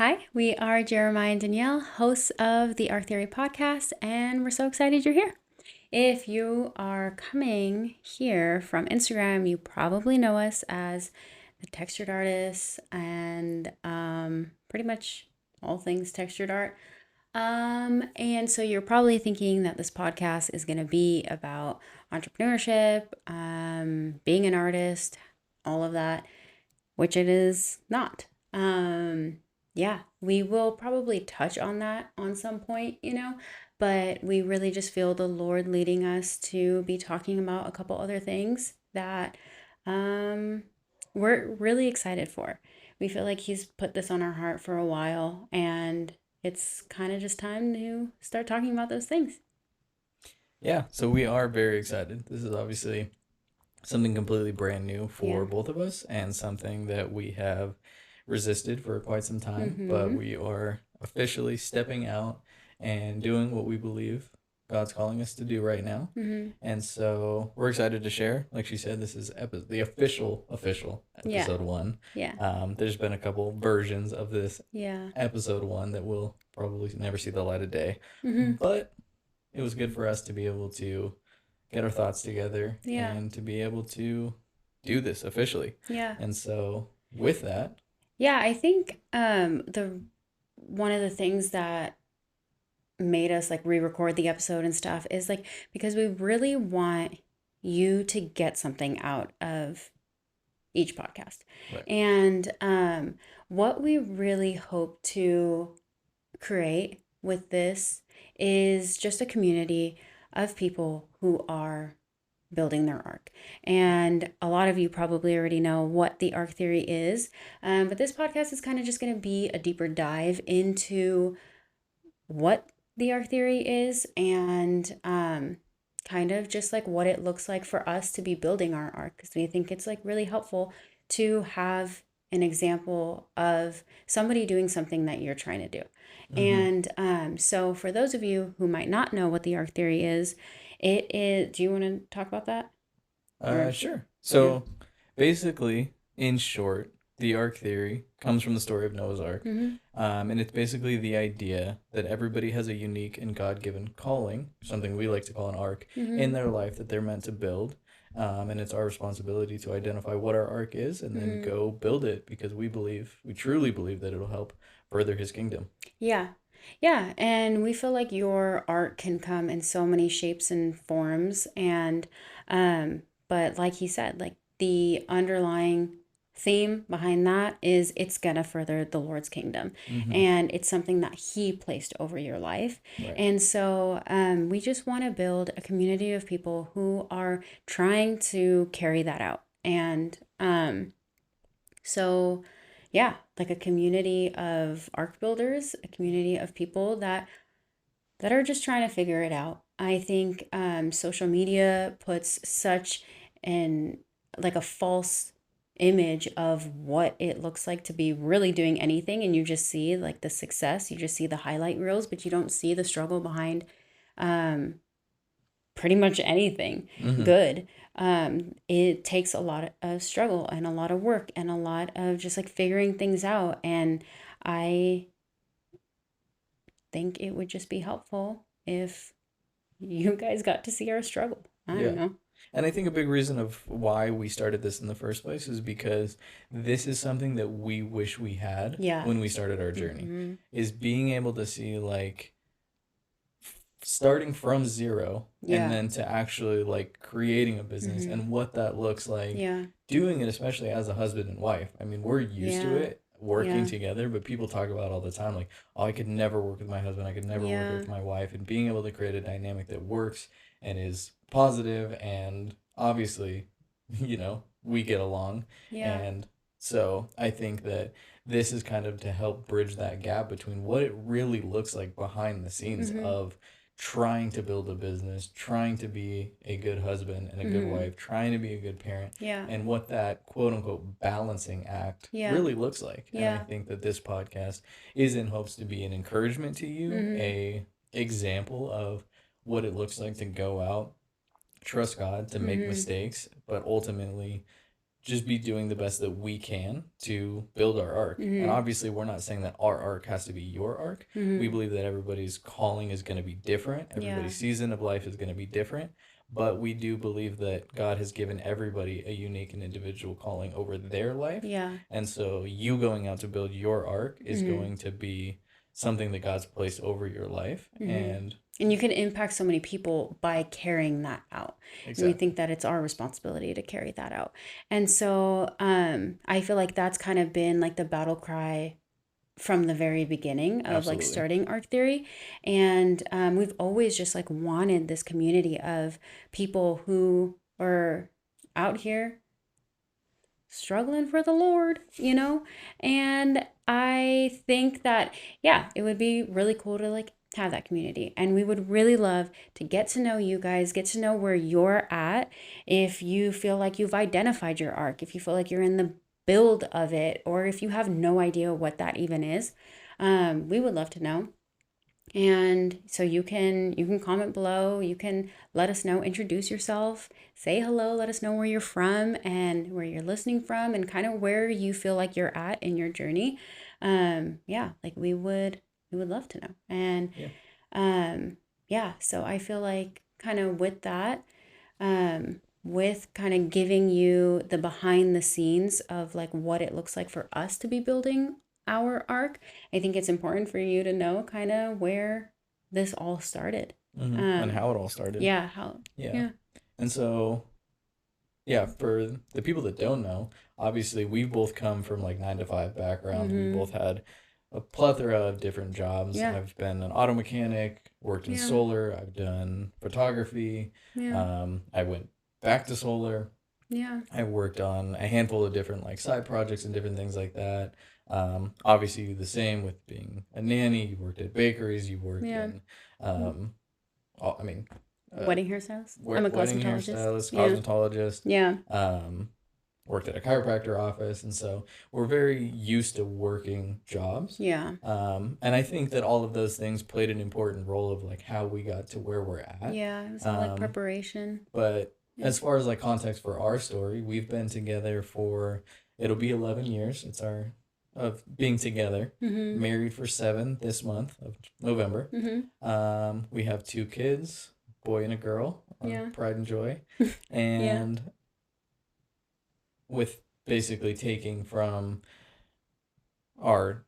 Hi, we are Jeremiah and Danielle, hosts of the Ark Theory podcast, and we're so excited you're here. If you are coming here from Instagram, you probably know us as the Textured Artists and pretty much all things textured art. And so you're probably thinking that this podcast is going to be about entrepreneurship, being an artist, all of that, which it is not. Yeah, we will probably touch on that on some point, but we really just feel the Lord leading us to be talking about a couple other things that um, we're really excited for. We feel like He's put this on our heart for a while, and it's kind of just time to start talking about those things. Yeah, so we are very excited. This is obviously something completely brand new Yeah. for both of us and something that we have resisted for quite some time, but Mm-hmm. we are officially stepping out and doing what we believe God's calling us to do right now. Mm-hmm. And so we're excited to share. Like she said, this is the official Yeah. episode one. Yeah. There's been a couple versions of this Yeah. episode one that will probably never see the light of day, Mm-hmm. but it was good for us to be able to get our thoughts together Yeah. and to be able to do this officially. Yeah. And so with that, Yeah, I think the one of the things that made us like re-record the episode and stuff is like because we really want you to get something out of each podcast. right. And what we really hope to create with this is just a community of people who are building their ark. And a lot of you probably already know what the Ark Theory is. But this podcast is kind of just going to be a deeper dive into what the Ark Theory is and kind of just like what it looks like for us to be building our ark. Because we think it's like really helpful to have an example of somebody doing something that you're trying to do. Mm-hmm. And so, for those of you who might not know what the Ark Theory is, it is. Do you want to talk about that? Or Sure. yeah. So basically, in short, the Ark theory comes from the story of Noah's Ark. Mm-hmm. And it's basically the idea that everybody has a unique and God given calling, something we like to call an ark, in Mm-hmm. their life that they're meant to build. And it's our responsibility to identify what our ark is and then Mm-hmm. go build it because we truly believe that it'll help further his kingdom. Yeah. Yeah. And we feel like your art can come in so many shapes and forms. But like he said, like the underlying theme behind that is it's gonna further the Lord's kingdom. Mm-hmm. And it's something that He placed over your life. Right. And so we just want to build a community of people who are trying to carry that out. And so, yeah, like a community of arc builders, a community of people that are just trying to figure it out. I think social media puts such an like a false image of what it looks like to be really doing anything, and you just see like the success, you just see the highlight reels, but you don't see the struggle behind um, pretty much anything Mm-hmm. good. It takes a lot of struggle and a lot of work and a lot of just like figuring things out. And I think it would just be helpful if you guys got to see our struggle. I don't Yeah. know. And I think a big reason of why we started this in the first place is because this is something that we wish we had Yeah. when we started our journey, Mm-hmm. is being able to see like starting from zero and Yeah. then to actually like creating a business Mm-hmm. and what that looks like, Yeah. doing it especially as a husband and wife. I mean, we're used to Yeah. it working Yeah. together, but people talk about all the time like, oh, I could never work with my husband, I could never work Yeah. with my wife, and being able to create a dynamic that works and is positive and obviously, we get along. Yeah. And so I think that this is kind of to help bridge that gap between what it really looks like behind the scenes Mm-hmm. of trying to build a business, trying to be a good husband and a good Mm-hmm. wife, trying to be a good parent, Yeah. and what that quote unquote balancing act Yeah. really looks like. And I Yeah. think that this podcast is in hopes to be an encouragement to you, Mm-hmm. a example of what it looks like to go out, trust God, to make Mm-hmm. mistakes, but ultimately just be doing the best that we can to build our ark. And obviously, we're not saying that our ark has to be your ark. We believe that everybody's calling is going to be different, everybody's season of life is going to be different. But we do believe that God has given everybody a unique and individual calling over their life. Yeah. And so, you going out to build your ark is going to be something that God's placed over your life. And you can impact so many people by carrying that out. exactly. And we think that it's our responsibility to carry that out. And so I feel like that's kind of been like the battle cry from the very beginning of like Absolutely. starting Ark Theory. And we've always just like wanted this community of people who are out here struggling for the Lord, you know? And I think that, yeah, it would be really cool to like have that community. And we would really love to get to know you guys, get to know where you're at. If you feel like you've identified your arc, if you feel like you're in the build of it, or if you have no idea what that even is, we would love to know. And so you can comment below, you can let us know, introduce yourself, say hello, let us know where you're from and where you're listening from and kind of where you feel like you're at in your journey. Yeah, like we would love to know. And yeah, so I feel like kind of with that, with kind of giving you the behind the scenes of like what it looks like for us to be building our arc, I think it's important for you to know kind of where this all started. And how it all started. Yeah, how. Yeah. And so, yeah, for the people that don't know, obviously we both come from like 9-to-5 background. We both had a plethora of different jobs. Yeah. I've been an auto mechanic, worked in solar, I've done photography. I went back to solar. Yeah. I worked on a handful of different like side projects and different things like that. Obviously the same with being a nanny. You worked at bakeries. You worked in, wedding hairstylists. I'm a wedding hairstylist, cosmetologist. Yeah. Worked at a chiropractor office, and so we're very used to working jobs. Yeah. And I think that all of those things played an important role of like how we got to where we're at. Yeah, it was all like preparation. But as far as like context for our story, we've been together for, it'll be 11 years. It's our of being together, married for 7 this month of November. We have 2 kids, boy and a girl, pride and joy. And with basically taking from our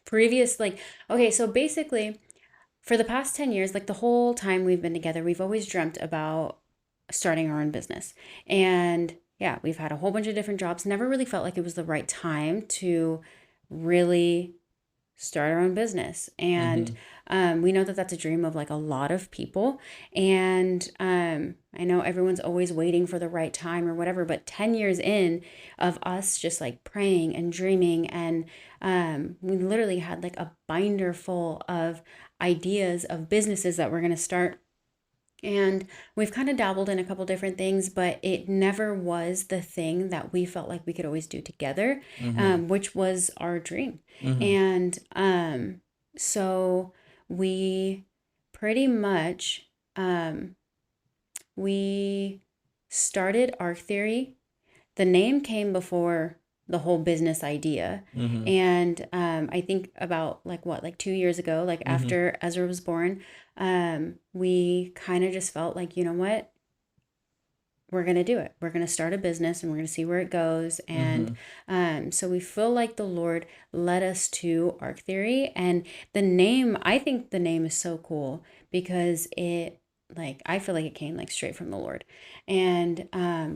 previous, like, okay, so basically for the past 10 years, like the whole time we've been together, we've always dreamt about starting our own business. And yeah, we've had a whole bunch of different jobs, never really felt like it was the right time to really start our own business. And we know that that's a dream of like a lot of people. And I know everyone's always waiting for the right time or whatever, but 10 years in of us just like praying and dreaming, and we literally had like a binder full of ideas of businesses that we're going to start. And we've kind of dabbled in a couple different things, but it never was the thing that we felt like we could always do together, which was our dream. And so we pretty much, we started Ark Theory. The name came before the whole business idea. And I think about like 2 years ago, like after Ezra was born, we kind of just felt like, you know what, we're going to do it. We're going to start a business and we're going to see where it goes. And so we feel like the Lord led us to Ark Theory. And the name, I think the name is so cool because it, like, I feel like it came like straight from the Lord. And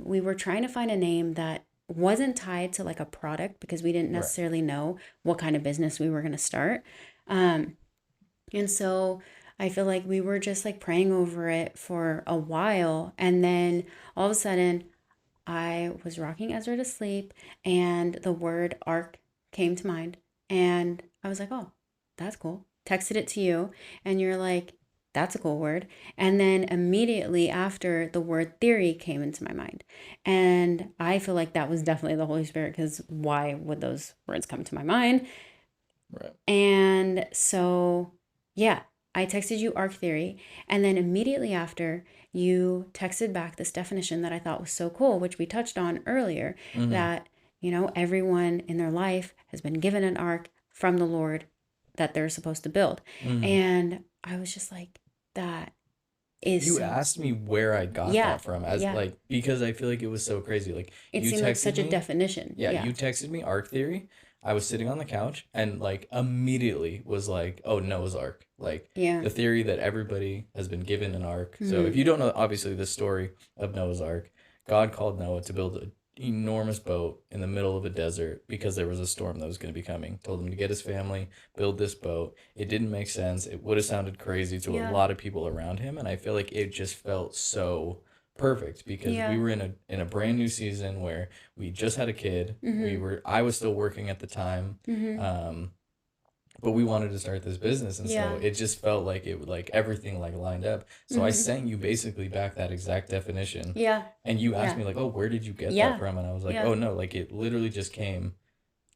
we were trying to find a name that wasn't tied to like a product because we didn't necessarily know what kind of business we were going to start. And so I feel like we were just like praying over it for a while. And then all of a sudden I was rocking Ezra to sleep and the word ark came to mind. And I was like, oh, that's cool. Texted it to you. And you're like, that's a cool word. And then immediately after, the word theory came into my mind. And I feel like that was definitely the Holy Spirit, because why would those words come to my mind? Right. And so, yeah, I texted you Ark Theory, and then immediately after, you texted back this definition that I thought was so cool, which we touched on earlier, that, everyone in their life has been given an ark from the Lord that they're supposed to build. And I was just like, that is You asked me where I got that from, as like, because I feel like it was so crazy. Like, it you seemed like texted such a me, definition. you texted me Ark Theory. I was sitting on the couch and like immediately was like, oh, Noah's Ark. Like, the theory that everybody has been given an ark. So if you don't know, obviously, the story of Noah's Ark, God called Noah to build an enormous boat in the middle of a desert because there was a storm that was going to be coming. Told him to get his family, build this boat. It didn't make sense. It would have sounded crazy to a lot of people around him. And I feel like it just felt so perfect because we were in a brand new season where we just had a kid. I was still working at the time. But we wanted to start this business, and so it just felt like it would, like, everything like lined up. So I sent you basically back that exact definition. And you asked me like, oh, where did you get that from? And I was like, oh no, like it literally just came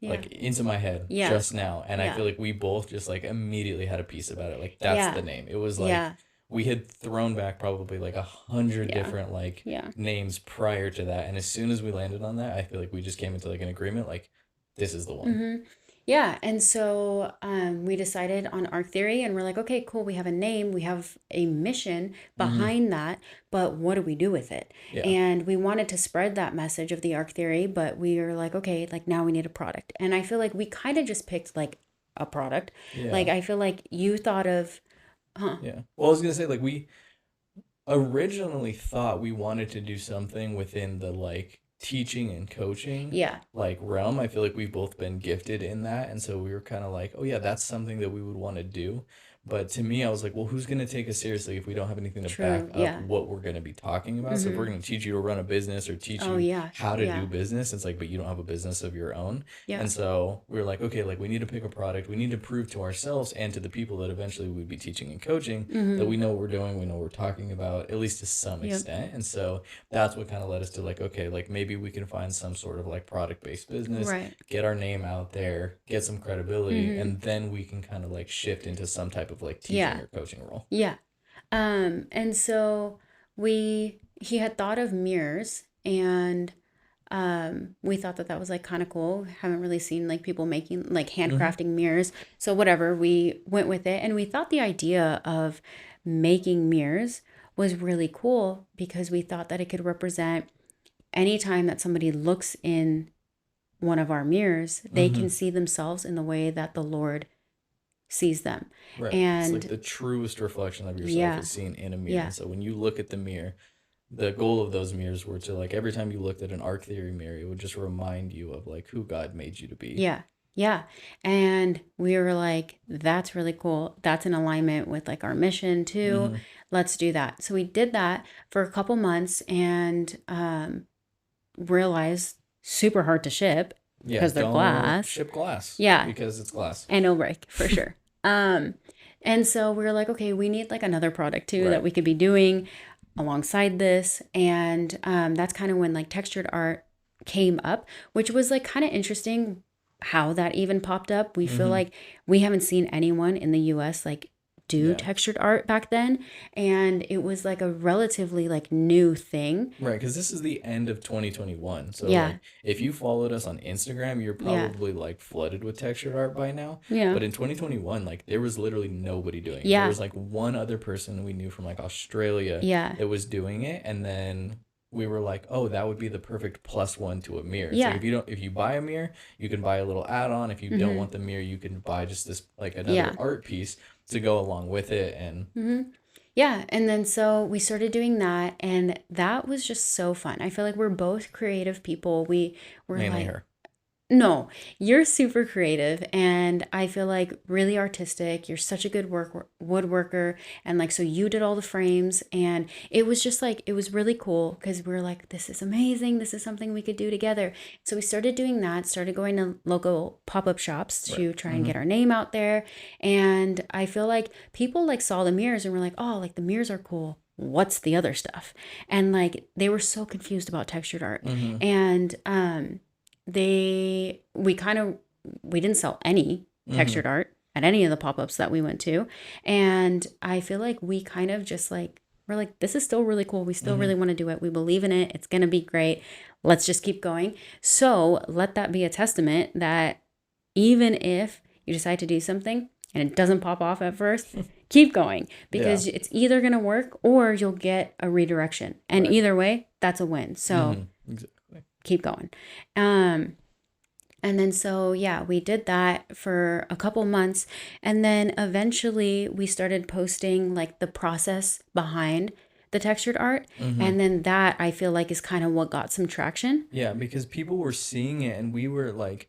like into my head just now. And I feel like we both just like immediately had a piece about it. Like, that's the name. It was like we had thrown back probably like 100 different like names prior to that. And as soon as we landed on that, I feel like we just came into like an agreement, like, this is the one. Yeah, and so we decided on Ark Theory, and we're like, okay, cool, we have a name, we have a mission behind that, but what do we do with it? And we wanted to spread that message of the Ark Theory, but we were like, okay, like now we need a product. And I feel like we kind of just picked like a product. Like, I feel like you thought of, Well, I was going to say, like, we originally thought we wanted to do something within the like teaching and coaching like realm. I feel like we've both been gifted in that, and so we were kind of like, oh yeah, that's something that we would want to do. But to me, I was like, well, who's going to take us seriously if we don't have anything to back up what we're going to be talking about? So if we're going to teach you to run a business or teach you how to do business, it's like, but you don't have a business of your own. And so we were like, okay, like we need to pick a product. We need to prove to ourselves and to the people that eventually we'd be teaching and coaching that we know what we're doing. We know what we're talking about, at least to some extent. And so that's what kind of led us to like, okay, like maybe we can find some sort of like product-based business, get our name out there, get some credibility, and then we can kind of like shift into some type of like teaching or coaching role. And so he had thought of mirrors, and we thought that was like kind of cool. Haven't really seen like people making like handcrafting mirrors. So whatever, we went with it, and we thought the idea of making mirrors was really cool because we thought that it could represent anytime that somebody looks in one of our mirrors, they can see themselves in the way that the Lord sees them. And it's like the truest reflection of yourself is seen in a mirror. And so when you look at the mirror, the goal of those mirrors were to like, every time you looked at an Ark Theory mirror, it would just remind you of like who God made you to be. And we were like, that's really cool. That's in alignment with like our mission too. Let's do that. So we did that for a couple months, and realized super hard to ship because they're glass. Ship glass. Because it's glass. And it'll break for sure. And so we were like, okay, we need like another product too that we could be doing alongside this. And that's kind of when like textured art came up, which was like kind of interesting how that even popped up. We feel like we haven't seen anyone in the US like do textured art back then, and it was like a relatively like new thing, because this is the end of 2021. So like, if you followed us on Instagram, you're probably like flooded with textured art by now. But in 2021, like there was literally nobody doing it. There was like one other person we knew from like Australia that was doing it, and then we were like, oh, that would be the perfect plus one to a mirror. So if you buy a mirror, you can buy a little add-on. If you don't want the mirror, you can buy just this like another art piece to go along with it. And and then so we started doing that, and that was just so fun. I feel like we're both creative people. We were mainly like, her. No, you're super creative, and I feel like really artistic. You're such a good woodworker, and like, so you did all the frames, and it was just like, it was really cool because we were like, this is amazing. This is something we could do together. So we started doing that, started going to local pop-up shops to try and get our name out there. And I feel like people like saw the mirrors and were like, oh, like the mirrors are cool. What's the other stuff? And like, they were so confused about textured art. And we didn't sell any textured art at any of the pop-ups that we went to. And I feel like we kind of just like, we're like, this is still really cool. We still really want to do it. We believe in it. It's going to be great. Let's just keep going. So let that be a testament that even if you decide to do something and it doesn't pop off at first, keep going, because it's either going to work or you'll get a redirection. And either way, that's a win. So exactly. Keep going. And then so, yeah, we did that for a couple months. And then eventually we started posting like the process behind the textured art. And then that I feel like is kind of what got some traction. Yeah, because people were seeing it, and we were like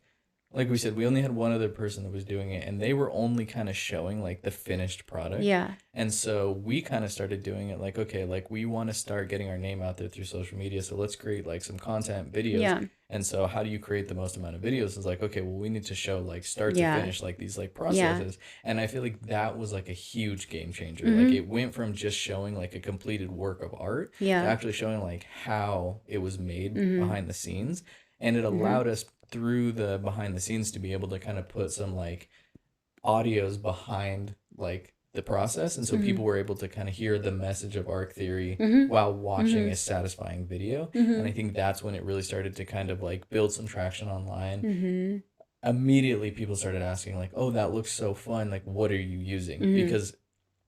we said, we only had one other person that was doing it, and they were only kind of showing like the finished product. Yeah. And so we kind of started doing it like, okay, like we want to start getting our name out there through social media. So let's create like some content videos. Yeah. And so how do you create the most amount of videos? It's like, okay, well, we need to show like start to finish, like these like processes. And I feel like that was like a huge game changer. Like it went from just showing like a completed work of art to actually showing like how it was made behind the scenes. And it allowed us through the behind the scenes to be able to kind of put some like audios behind like the process, and so people were able to kind of hear the message of Ark Theory while watching a satisfying video. And I think that's when it really started to kind of like build some traction online. Immediately people started asking like, oh, that looks so fun, like what are you using? Because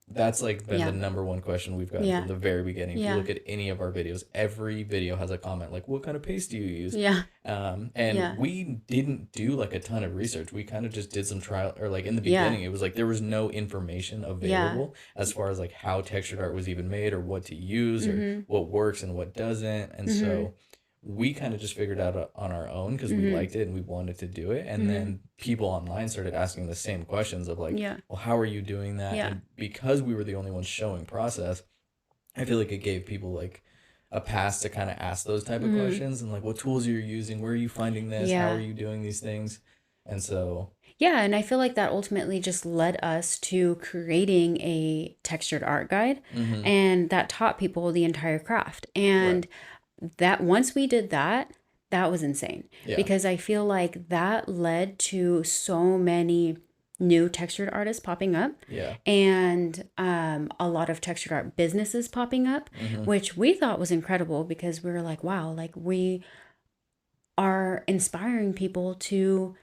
that's like been the number one question we've gotten from the very beginning. If you look at any of our videos, every video has a comment like, what kind of paste do you use? And we didn't do like a ton of research. We kind of just did some trial, or like in the beginning, it was like there was no information available as far as like how textured art was even made, or what to use, or what works and what doesn't. And so we kind of just figured out on our own because we liked it and we wanted to do it. And then people online started asking the same questions of like, well, how are you doing that? And because we were the only ones showing process, I feel like it gave people like a pass to kind of ask those type of questions, and like, what tools you're using, where are you finding this, how are you doing these things? And so and I feel like that ultimately just led us to creating a textured art guide, and that taught people the entire craft. And that once we did that, that was insane, because I feel like that led to so many new textured artists popping up, and a lot of textured art businesses popping up, which we thought was incredible, because we were like, wow, like we are inspiring people to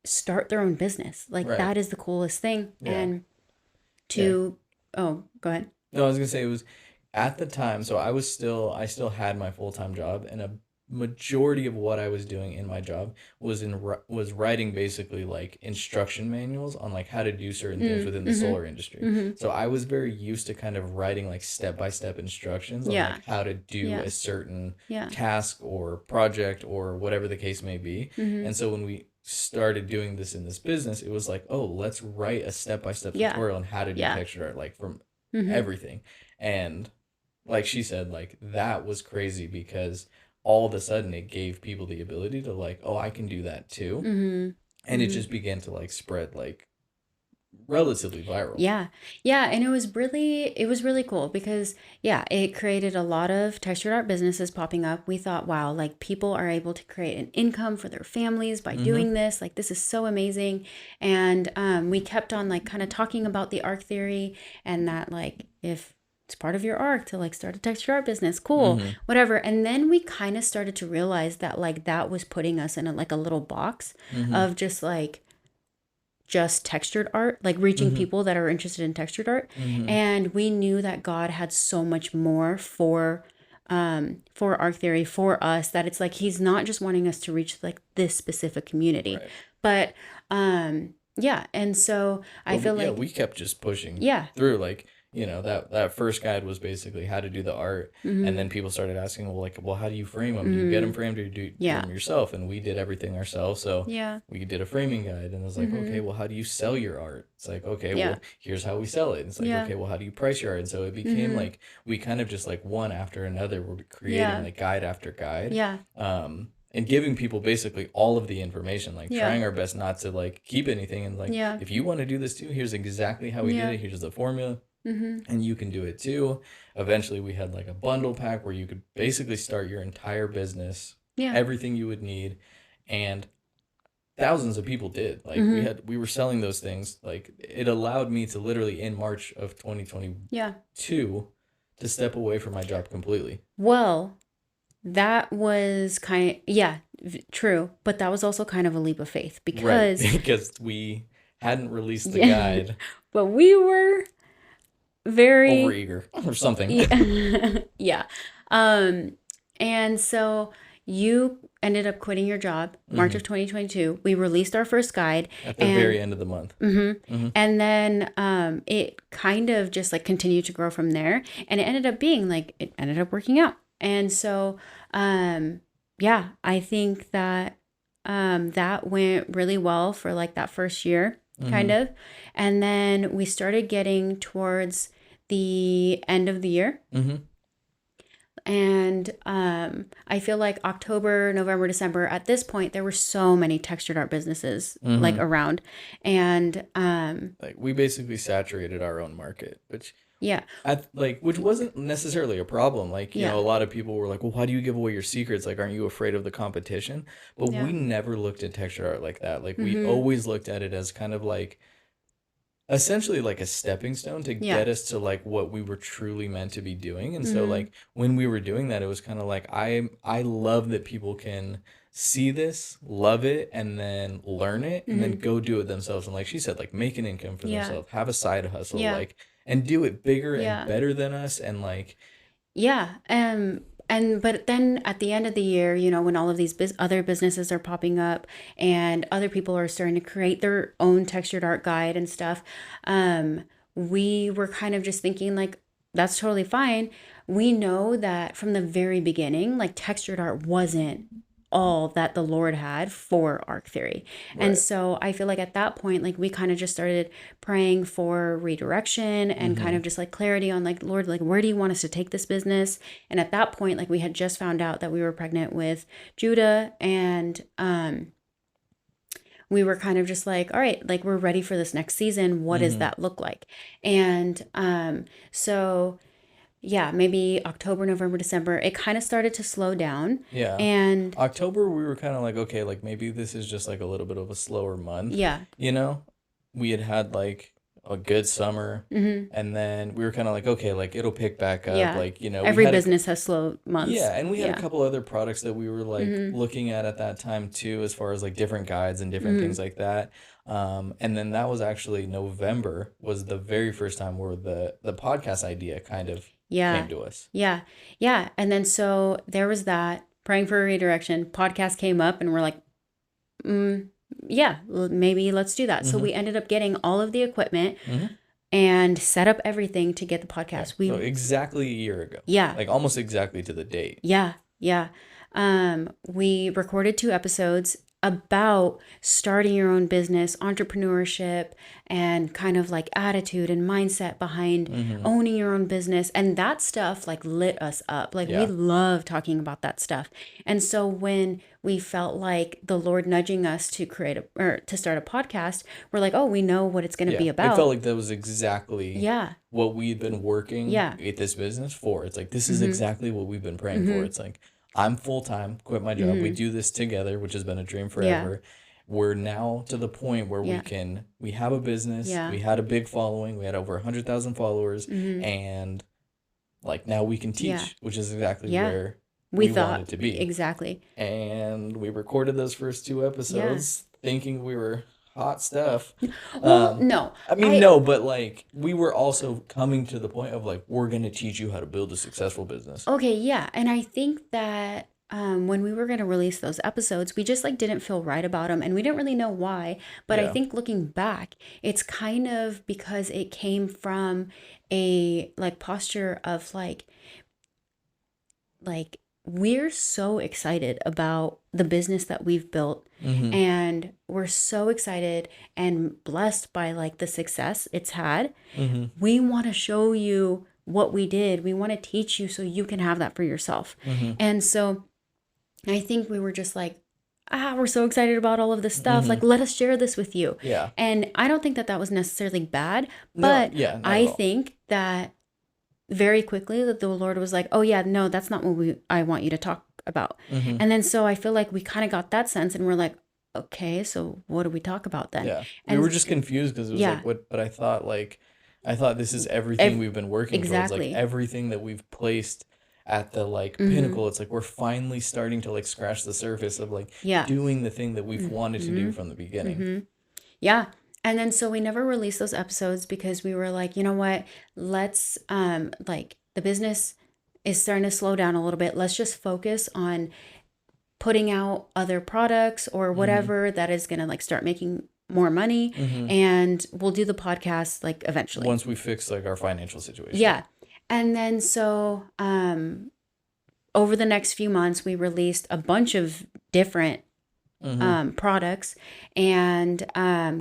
start their own business. Like that is the coolest thing. And to oh, go ahead. No, I was gonna say it was at the time. So I still had my full-time job, and a majority of what I was doing in my job was writing basically like instruction manuals on like how to do certain things within the solar industry. So I was very used to kind of writing like step-by-step instructions on like how to do a certain task or project or whatever the case may be. And so when we started doing this in this business, it was like, oh, let's write a step-by-step tutorial on how to do textured art, like from everything. And like she said, like that was crazy, because all of a sudden it gave people the ability to like, oh, I can do that too. And it just began to like spread like relatively viral. And it was really cool, because it created a lot of textured art businesses popping up. We thought, wow, like people are able to create an income for their families by doing this. Like this is so amazing. And we kept on like kind of talking about the Ark Theory, and that like if it's part of your arc to like start a textured art business, cool, whatever. And then we kind of started to realize that like that was putting us in like a little box of just textured art, like reaching people that are interested in textured art. And we knew that God had so much more for Ark Theory, for us, that it's like he's not just wanting us to reach like this specific community, but and so I feel like we kept just pushing through, like, you know, that first guide was basically how to do the art. And then people started asking, well, how do you frame them? Do you get them framed, or do you do them yourself? And we did everything ourselves. So we did a framing guide, and it was like, okay, well, how do you sell your art? It's like, okay, well, here's how we sell it. And it's like, okay, well, how do you price your art? And so it became like, we kind of just like one after another, we're creating like guide after guide. And giving people basically all of the information, like trying our best not to like keep anything. And like, if you want to do this too, here's exactly how we did it. Here's the formula. And you can do it too. Eventually we had like a bundle pack where you could basically start your entire business, everything you would need. And thousands of people did. Like we were selling those things. Like it allowed me to literally in March of 2022 to step away from my job completely. Well, that was true, but that was also kind of a leap of faith because because we hadn't released the guide. But we were very overeager or something. Yeah. And so you ended up quitting your job March of 2022. We released our first guide at the very end of the month. And then it kind of just like continued to grow from there, and it ended up working out. And so I think that that went really well for like that first year kind of. And then we started getting towards the end of the year. And I feel like October, November, December, at this point, there were so many textured art businesses like around. And like we basically saturated our own market, which yeah, which wasn't necessarily a problem. Like, you know, a lot of people were like, well, why do you give away your secrets? Like, aren't you afraid of the competition? But we never looked at textured art like that. Like, we always looked at it as kind of like essentially like a stepping stone to get us to like what we were truly meant to be doing. And so like when we were doing that, it was kind of like I love that people can see this, love it, and then learn it, and then go do it themselves. And like she said, like make an income for themselves, have a side hustle, like, and do it bigger and better than us. And like but then at the end of the year, you know, when all of these other businesses are popping up and other people are starting to create their own textured art guide and stuff, we were kind of just thinking like, that's totally fine. We know that from the very beginning, like textured art wasn't all that the Lord had for Ark Theory. And so I feel like at that point, like we kind of just started praying for redirection and kind of just like clarity on like, Lord, like, where do you want us to take this business? And at that point, like we had just found out that we were pregnant with Judah, and we were kind of just like, all right, like we're ready for this next season. What does that look like? And so yeah, maybe October, November, December, it kind of started to slow down. Yeah. And October, we were kind of like, okay, like maybe this is just like a little bit of a slower month. Yeah. You know, we had like a good summer, and then we were kind of like, okay, like it'll pick back up. Yeah. Like, you know, every business has slow months. Yeah. And we had a couple other products that we were like looking at that time too, as far as like different guides and different things like that. And then that was actually November was the very first time where the podcast idea kind of came to us. Yeah. And then so there was that, praying for a redirection, podcast came up, and we're like, maybe let's do that. So we ended up getting all of the equipment and set up everything to get the podcast. So exactly a year ago. Yeah. Like almost exactly to the date. Yeah. We recorded 2 episodes about starting your own business, entrepreneurship, and kind of like attitude and mindset behind owning your own business. And that stuff like lit us up. Like we love talking about that stuff. And so when we felt like the Lord nudging us to to start a podcast, we're like, oh, we know what it's going to be about. It felt like that was exactly what we'd been working at this business for. It's like, this is exactly what we've been praying for. It's like, I'm full-time, quit my job. We do this together, which has been a dream forever. We're now to the point where we have a business. We had a big following. We had over 100,000 followers. And like now we can teach, which is exactly where we wanted to be. Exactly. And we recorded those first 2 episodes thinking we were hot stuff. Well, no. No, but like we were also coming to the point of like, we're going to teach you how to build a successful business. Okay, yeah. And I think that when we were going to release those episodes, we just like didn't feel right about them, and we didn't really know why. But I think looking back, it's kind of because it came from a like posture of like we're so excited about the business that we've built, and we're so excited and blessed by like the success it's had. We want to show you what we did. We want to teach you so you can have that for yourself. And so I think we were just like, we're so excited about all of this stuff. Like, let us share this with you. Yeah. And I don't think that that was necessarily bad, but I think that very quickly that the Lord was like, oh yeah, no, that's not what I want you to talk about. And then so I feel like we kind of got that sense, and we're like, okay, so what do we talk about then? Yeah. We And were just confused because it was yeah, like, what? But I thought this is everything ev- we've been working towards, like exactly. everything that we've placed at the like Mm-hmm. pinnacle. It's like we're finally starting to like scratch the surface of like Yeah. doing the thing that we've wanted to Mm-hmm. do from the beginning. Mm-hmm. Yeah. And then so we never released those episodes because we were like, you know what? Let's like the business is starting to slow down a little bit. Let's just focus on putting out other products or Mm-hmm. whatever that is going to like start making more money, Mm-hmm. and we'll do the podcast like eventually. Once we fix like our financial situation. Yeah. And then so over the next few months we released a bunch of different Mm-hmm. products, and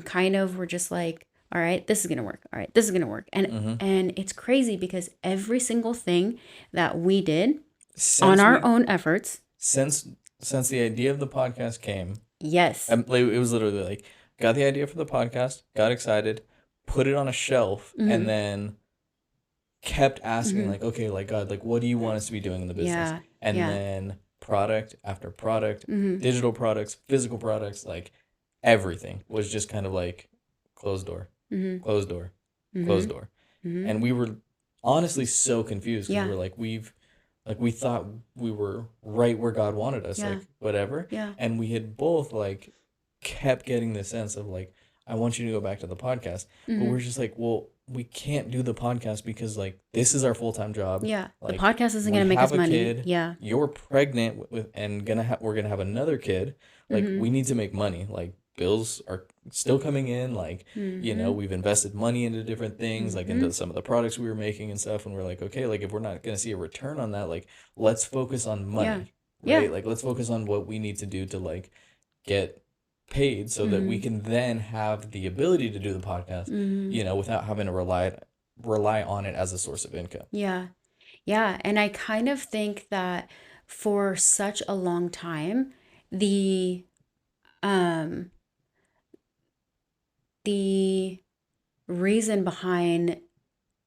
kind of we're just like, all right, this is gonna work. All right, this is gonna work. Mm-hmm. And it's crazy because every single thing that we did on Since our we own efforts, since since the idea of the podcast came, yes, like, it was literally like got the idea for the podcast, got excited, put it on a shelf, and mm-hmm, then kept asking mm-hmm, like, okay, like God, like what do you want us to be doing in the business? yeah, And yeah, then product after product, mm-hmm, digital products, physical products, like everything was just kind of like closed door, mm-hmm, closed door, mm-hmm, closed door. mm-hmm, And we were honestly so confused because yeah, we were like, we thought we were right where God wanted us, yeah, like whatever. yeah, And we had both like kept getting the sense of like, I want you to go back to the podcast. But mm-hmm, we're just like, well, we can't do the podcast because like this is our full-time job. yeah. The Like podcast isn't we gonna make have us a money. kid, Yeah. you're pregnant with and we're gonna have another kid. Like Mm-hmm. we need to make money. Like bills are still coming in. Like, Mm-hmm. we've invested money into different things, like Mm-hmm. into some of the products we were making and stuff. And we're like, okay, like if we're not gonna see a return on that, like let's focus on Yeah. money, Yeah. right? Like let's focus on what we need to do to like get paid so that we Mm-hmm. can then have the ability to do the podcast, Mm-hmm. without having to rely on it as a source of income. Yeah. Yeah. And I kind of think that for such a long time, the um the reason behind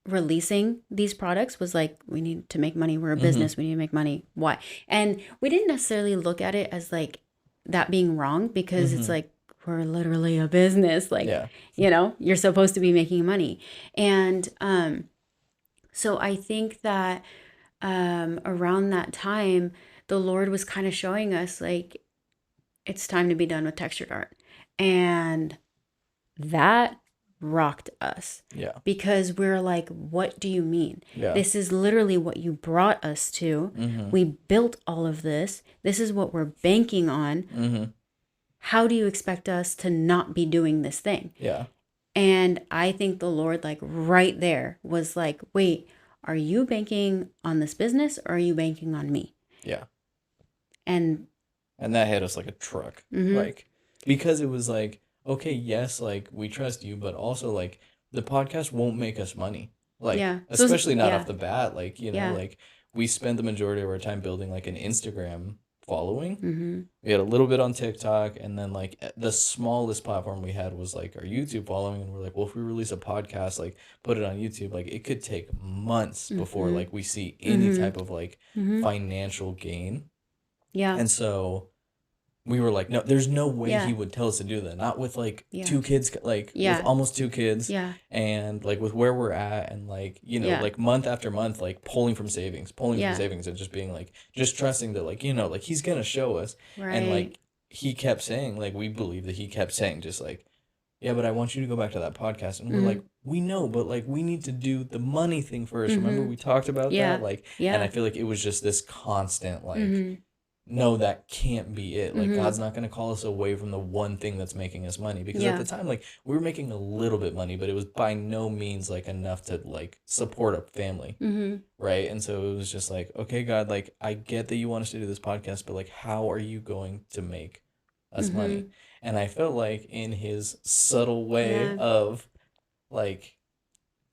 releasing these products was like, we need to make money. We're a Mm-hmm. business. We need to make money. Why? And we didn't necessarily look at it as like that being wrong, because it's Mm-hmm. like, we're literally a business. Like, Yeah. you're supposed to be making money. And so I think that around that time, the Lord was kind of showing us like, it's time to be done with textured art. And that rocked us, Yeah. because we're like, what do you mean? Yeah. This is literally what you brought us to. Mm-hmm. We built all of this. This is what we're banking on. Mm-hmm. How do you expect us to not be doing this thing? Yeah. And I think the Lord, like right there, was like, wait, are you banking on this business or are you banking on me? Yeah. And that hit us like a truck. mhm, Like, because it was like, okay, yes, like we trust you, but also like the podcast won't make us money. Like, yeah. So especially not yeah, off the bat. Like, yeah. like we spent the majority of our time building like an Instagram following. Mm-hmm. We had a little bit on TikTok, and then like the smallest platform we had was like our YouTube following. And we're like, well, if we release a podcast, like put it on YouTube, like it could take months before Mm-hmm. like we see any Mm-hmm. type of like Mm-hmm. financial gain. Yeah. And so we were like, no, there's no way Yeah. he would tell us to do that. Not with like Yeah. 2 kids, like Yeah. with almost 2 kids, Yeah. and like with where we're at, and like, Yeah. like month after month, like pulling from savings, Yeah. and just being like, just trusting that, like, like he's gonna show us. And Right. like he kept saying, like, we believe that he kept saying, just like, yeah, but I want you to go back to that podcast. And we're Mm-hmm. like, we know, but like we need to do the money thing first. Remember Mm-hmm. we talked about Yeah. that? Like, and Yeah. I feel like it was just this constant, like, Mm-hmm. no, that can't be it. Like, Mm-hmm. God's not going to call us away from the one thing that's making us money. Because at Yeah. the time, like, we were making a little bit money, but it was by no means like enough to like support a family. Mm-hmm. Right. And so it was just like, okay, God, like, I get that you want us to do this podcast, but like, how are you going to make us Mm-hmm. money? And I felt like in his subtle way Yeah. of like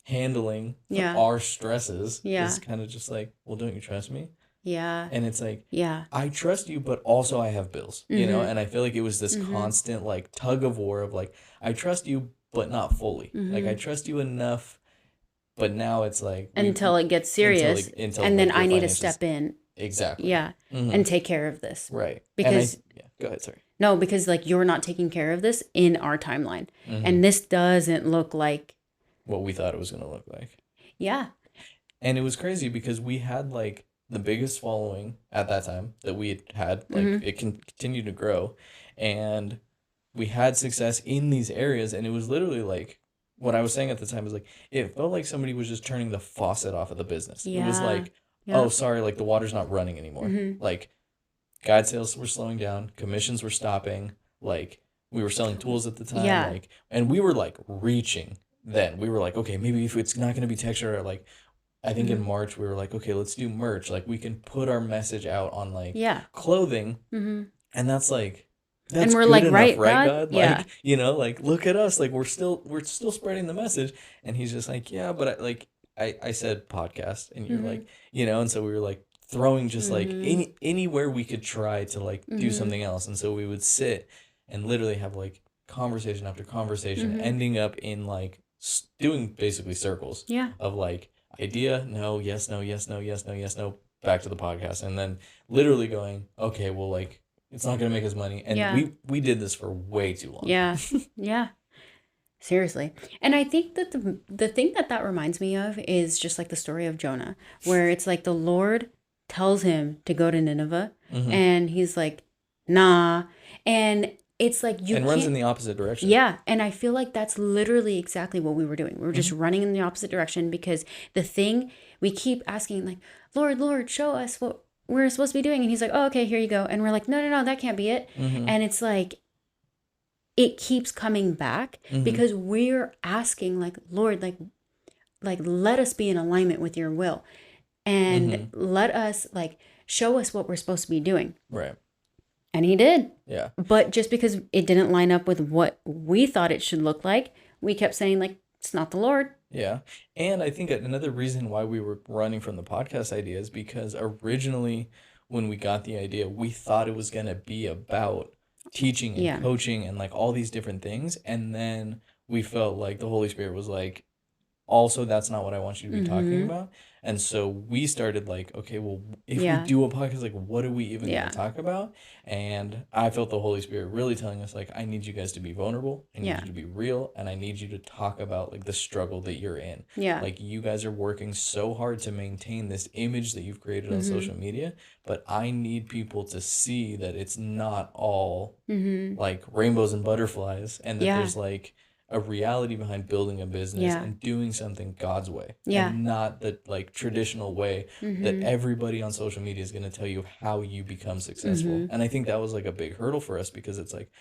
handling Yeah. our stresses Yeah. is kind of just like, well, don't you trust me? Yeah. And it's like, Yeah. I trust you, but also I have bills, Mhm. and I feel like it was this Mhm. constant like tug of war of like, I trust you, but not fully. Like, I Mhm. trust you enough, but now it's like Until it gets until serious, until and then like I your need to finances. step in, Exactly. yeah, Mhm. and take care of this. Right. Because Go Go ahead, sorry. No, because like you're not taking care of this in our timeline. And this doesn't look like what we thought it was going to look like. Yeah. And it was crazy because we had like the biggest following at that time that we had. Like it can continue to grow. And we had success in these areas. And it was literally like, what I was saying at the time was like, it felt like somebody was just turning the faucet off of the business. Yeah. It was like, oh, sorry, like the water's not running anymore. Like guide sales were slowing down, commissions were stopping, like we were selling tools at the time, like, and we were like reaching then. We were like, okay, maybe if it's not going to be texture, like I think in March we were like, okay, let's do merch. Like we can put our message out on like clothing, and that's like, that's and we're good like, enough, right, God? Like, you know, like look at us, like we're still spreading the message. And he's just like, yeah, but I said podcast, and you're like, you know, and so we were like throwing just like anywhere we could try to like do something else. And so we would sit and literally have like conversation after conversation, ending up in like doing basically circles of like idea, no, yes, no, yes, no, yes, no, yes, no, back to the podcast. And then literally going, okay, well, like it's not going to make us money. And we did this for way too long. Yeah. Yeah. Seriously. And I think that the thing that reminds me of is just like the story of Jonah, where it's like the Lord tells him to go to Nineveh, and he's like, nah. And it's like and runs in the opposite direction. Yeah. And I feel like that's literally exactly what we were doing. We were just running in the opposite direction, because the thing we keep asking, like, Lord, show us what we're supposed to be doing. And he's like, oh, okay, here you go. And we're like, no, that can't be it. And it's like, it keeps coming back because we're asking, like, Lord, like let us be in alignment with your will, and let us like show us what we're supposed to be doing. Right. And he did. Yeah. But just because it didn't line up with what we thought it should look like, we kept saying, like, it's not the Lord. Yeah. And I think another reason why we were running from the podcast idea is because originally when we got the idea, we thought it was going to be about teaching and coaching and like all these different things. And then we felt like the Holy Spirit was like, also, that's not what I want you to be talking about. And so we started like, okay, well, if we do a podcast, like, what are we even going to talk about? And I felt the Holy Spirit really telling us, like, I need you guys to be vulnerable. I need you to be real. And I need you to talk about, like, the struggle that you're in. Yeah. Like, you guys are working so hard to maintain this image that you've created on social media. But I need people to see that it's not all, like, rainbows and butterflies. And that there's, like, a reality behind building a business and doing something God's way, and not the like traditional way that everybody on social media is going to tell you how you become successful. And I think that was like a big hurdle for us, because it's like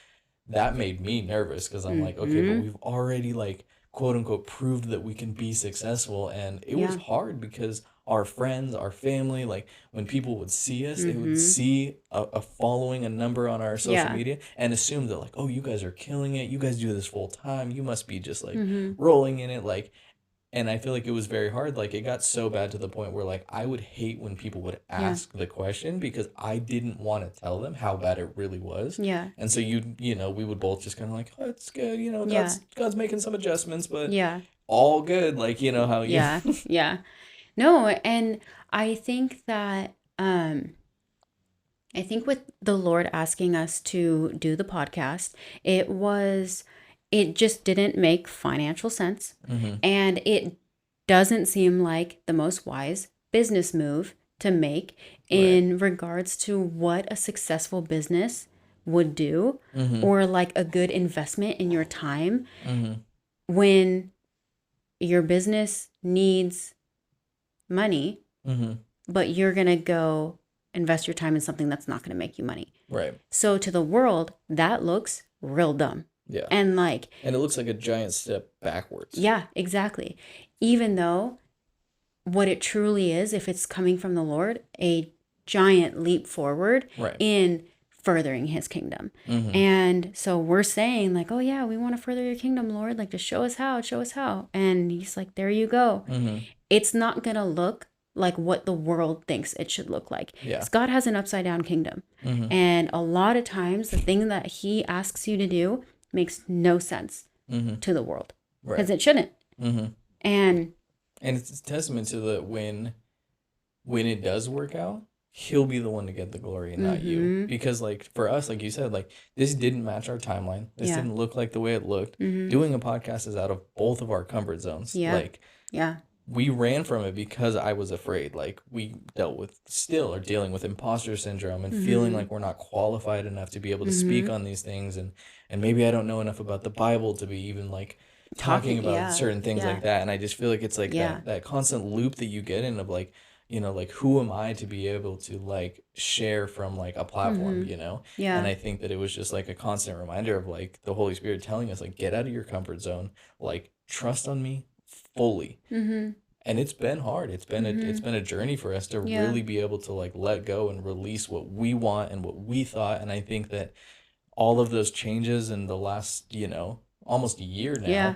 that made me nervous, because I'm like, okay, but we've already like quote unquote proved that we can be successful. And it was hard because our friends, our family, like when people would see us, they would see a following, a number on our social media, and assume that like, oh, you guys are killing it. You guys do this full time. You must be just like rolling in it. Like, and I feel like it was very hard. Like it got so bad to the point where like, I would hate when people would ask the question, because I didn't want to tell them how bad it really was. Yeah. And so you know, we would both just kind of like, oh, it's good. You know, God's making some adjustments, but all good. Like, you know how you. Yeah. No, and I think that I think with the Lord asking us to do the podcast, it just didn't make financial sense, and it doesn't seem like the most wise business move to make in regards to what a successful business would do, or like a good investment in your time when your business needs money, but you're going to go invest your time in something that's not going to make you money. Right. So to the world, that looks real dumb. Yeah. And it looks like a giant step backwards. Yeah, exactly. Even though what it truly is, if it's coming from the Lord, a giant leap forward in furthering his kingdom. And so we're saying like, oh yeah, we want to further your kingdom, Lord, like just show us how. And he's like, there you go. It's not going to look like what the world thinks it should look like. Yeah. God has an upside down kingdom. And a lot of times the thing that he asks you to do makes no sense to the world, because it shouldn't. And it's a testament to the when it does work out, he'll be the one to get the glory and not you. Because like for us, like you said, like this didn't match our timeline. This didn't look like the way it looked. Doing a podcast is out of both of our comfort zones. Like we ran from it because I was afraid. Like we still are dealing with imposter syndrome and feeling like we're not qualified enough to be able to speak on these things, and maybe I don't know enough about the Bible to be even like talking about certain things like that. And I just feel like it's like that constant loop that you get in of like, you know, like who am I to be able to like share from like a platform, you know? And I think that it was just like a constant reminder of like the Holy Spirit telling us like, get out of your comfort zone, like trust on me fully. And it's been hard. It's been a journey for us to really be able to like let go and release what we want and what we thought. And I think that all of those changes in the last, you know, almost a year now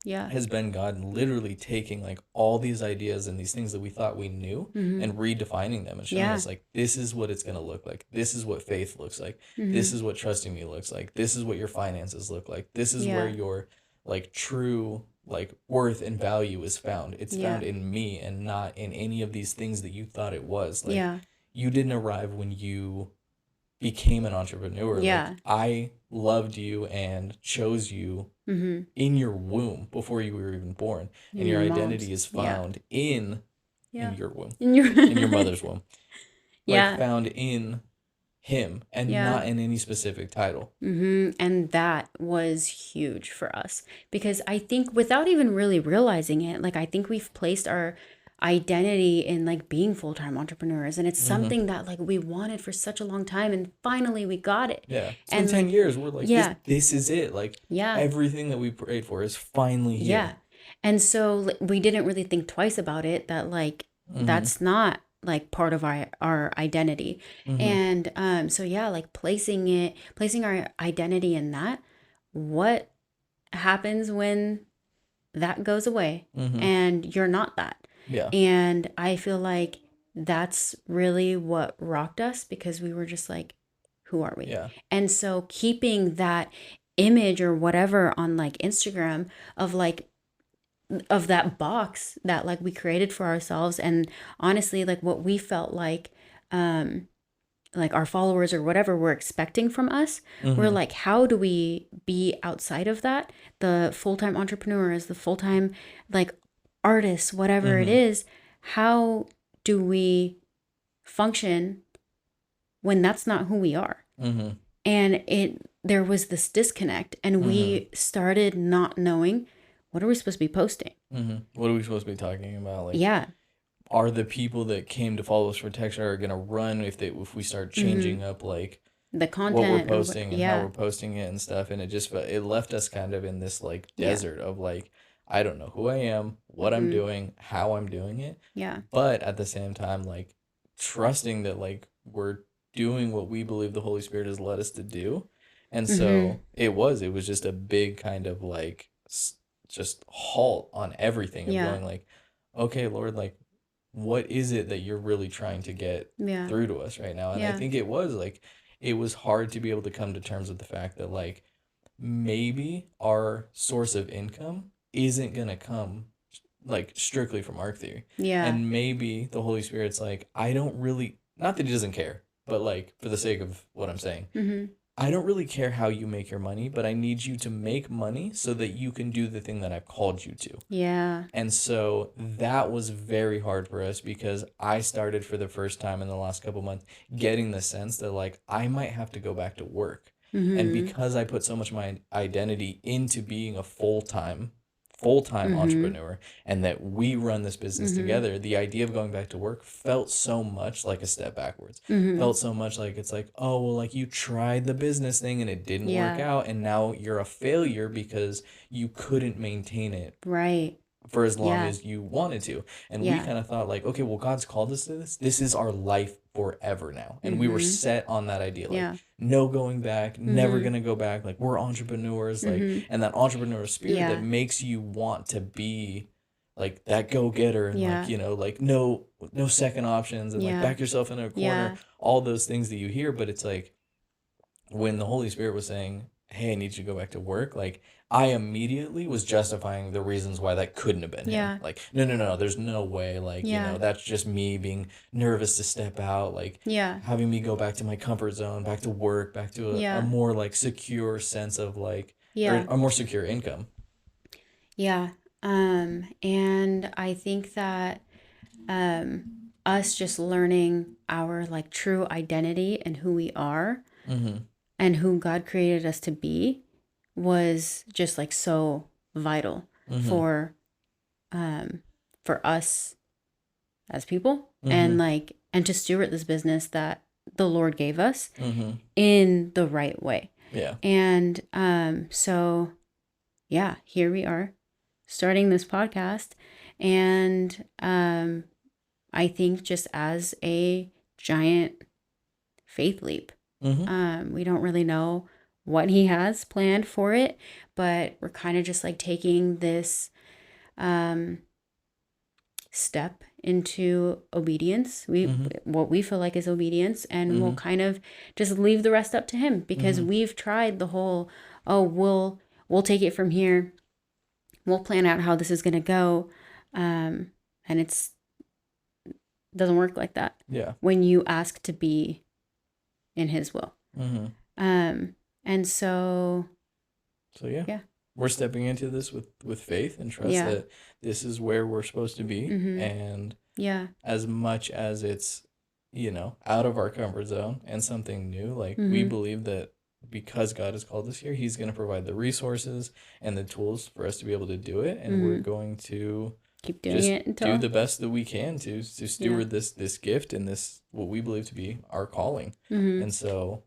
has been God literally taking like all these ideas and these things that we thought we knew and redefining them and showing us like, this is what it's going to look like. This is what faith looks like. This is what trusting me looks like. This is what your finances look like. This is where your like true like worth and value is found. It's found in me and not in any of these things that you thought it was. Like you didn't arrive when you became an entrepreneur. Like I loved you and chose you in your womb before you were even born, and your identity is found in your womb, in your mother's womb, like found in him and not in any specific title. And that was huge for us because I think without even really realizing it, like I think we've placed our identity in like being full-time entrepreneurs, and it's something that like we wanted for such a long time, and finally we got it. It's been 10 years. We're like, this is it. Like everything that we prayed for is finally here. And so we didn't really think twice about it, that like that's not like part of our identity. And so like placing our identity in that, what happens when that goes away and you're not that? And I feel like that's really what rocked us, because we were just like, who are we? And so keeping that image or whatever on like Instagram of like, of that box that like we created for ourselves, and honestly like what we felt like our followers or whatever were expecting from us, we're like, how do we be outside of that? The full-time entrepreneurs, the full-time like artists, whatever it is, how do we function when that's not who we are? And there was this disconnect, and we started not knowing, what are we supposed to be posting? What are we supposed to be talking about? Like, are the people that came to follow us for Texture are going to run if we start changing up like the content, what we're posting and how we're posting it and stuff? And it left us kind of in this like desert of like, I don't know who I am, what I'm doing, how I'm doing it. But at the same time, like trusting that like we're doing what we believe the Holy Spirit has led us to do. And so it was just a big kind of like just halt on everything of going like, okay, Lord, like what is it that you're really trying to get through to us right now? And I think it was hard to be able to come to terms with the fact that like maybe our source of income isn't gonna come like strictly from Ark Theory. And maybe the Holy Spirit's like, I don't really, not that he doesn't care, but like for the sake of what I'm saying, I don't really care how you make your money, but I need you to make money so that you can do the thing that I've called you to. And so that was very hard for us, because I started for the first time in the last couple months getting the sense that like I might have to go back to work. And because I put so much of my identity into being a full-time entrepreneur, and that we run this business together, the idea of going back to work felt so much like a step backwards. Felt so much like it's like, oh, well, like you tried the business thing and it didn't work out, and now you're a failure because you couldn't maintain it for as long as you wanted to. And we kind of thought like, okay, well, God's called us to this. This is our life forever now. And we were set on that idea. Like no going back, never going to go back. Like we're entrepreneurs, like, and that entrepreneur spirit that makes you want to be like that go-getter and like, you know, like no second options and like back yourself in a corner, all those things that you hear. But it's like when the Holy Spirit was saying, hey, I need you to go back to work, like I immediately was justifying the reasons why that couldn't have been him. Yeah. Like, no, there's no way. Like, Yeah. that's just me being nervous to step out, like Yeah. having me go back to my comfort zone, back to work, back to a Yeah. more like secure sense of like, or Yeah. a more secure income. Yeah. And I think that us just learning our like true identity and who we are Mm-hmm. and who God created us to be was just like so vital Mm-hmm. for um for us as people Mm-hmm. and like and to steward this business that the Lord gave us Mm-hmm. in the right way. Yeah. And so yeah, here we are starting this podcast. And I think just as a giant faith leap, Mm-hmm. we don't really know what he has planned for it, but we're kind of just like taking this step into obedience. What we feel like is obedience, and we'll Mm-hmm. kind of just leave the rest up to him because Mm-hmm. we've tried the whole, oh, we'll take it from here. We'll plan out how this is going to go. And it's doesn't work like that. Yeah. When you ask to be in his will. Mm-hmm. And so Yeah. We're stepping into this with faith and trust that this is where we're supposed to be. Mm-hmm. And yeah, as much as it's, out of our comfort zone and something new, like we Mm-hmm. believe that because God has called us here, he's going to provide the resources and the tools for us to be able to do it. And we're going to keep doing just it until do the best that we can to steward this gift and this, what we believe to be our calling. Mm-hmm. And so,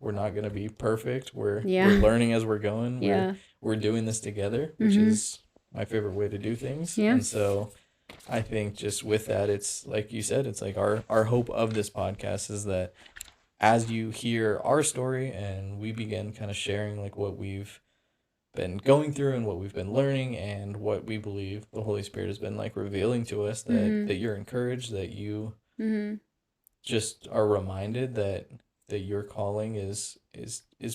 we're not going to be perfect. We're Yeah. learning as we're going. Yeah. We're doing this together, which Mm-hmm. is my favorite way to do things. Yeah. And so I think just with that, it's like you said, it's like our hope of this podcast is that as you hear our story and we begin kind of sharing like what we've been going through and what we've been learning and what we believe the Holy Spirit has been like revealing to us, that Mm-hmm. that you're encouraged, that you Mm-hmm. just are reminded that your calling is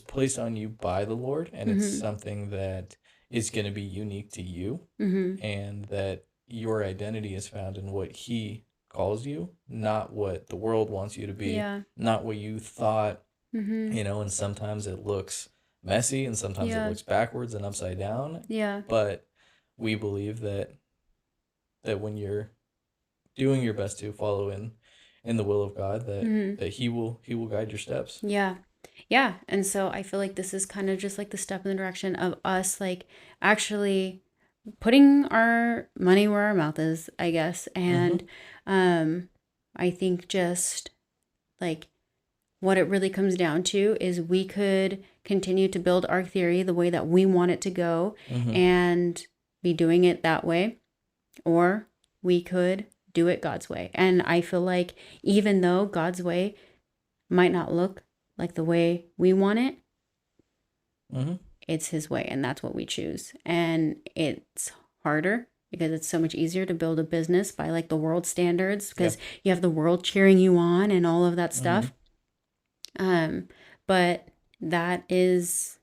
placed on you by the Lord, and it's Mm-hmm. something that is going to be unique to you, Mm-hmm. and that your identity is found in what he calls you, not what the world wants you to be, Yeah. not what you thought, Mm-hmm. and sometimes it looks messy and sometimes it looks backwards and upside down. Yeah. But we believe that when you're doing your best to follow in the will of God, that he will guide your steps. Yeah. Yeah. And so I feel like this is kind of just like the step in the direction of us like actually putting our money where our mouth is, I guess. And I think just like what it really comes down to is we could continue to build Ark Theory the way that we want it to go and be doing it that way, or we could do it God's way. And I feel like even though God's way might not look like the way we want it, it's his way, and that's what we choose. And it's harder because it's so much easier to build a business by like the world standards because you have the world cheering you on and all of that stuff. But that's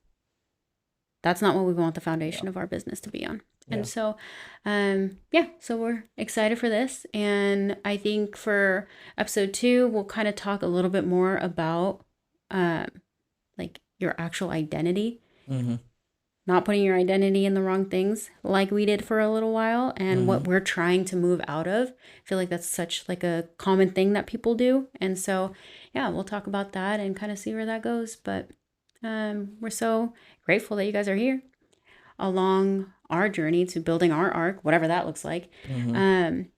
not what we want the foundation of our business to be on. And so, so we're excited for this. And I think for episode 2, we'll kind of talk a little bit more about like your actual identity, not putting your identity in the wrong things like we did for a little while, and what we're trying to move out of. I feel like that's such like a common thing that people do. And so, we'll talk about that and kind of see where that goes. But we're so grateful that you guys are here along our journey to building our ark, whatever that looks like. And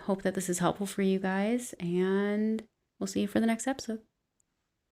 hope that this is helpful for you guys, and we'll see you for the next episode.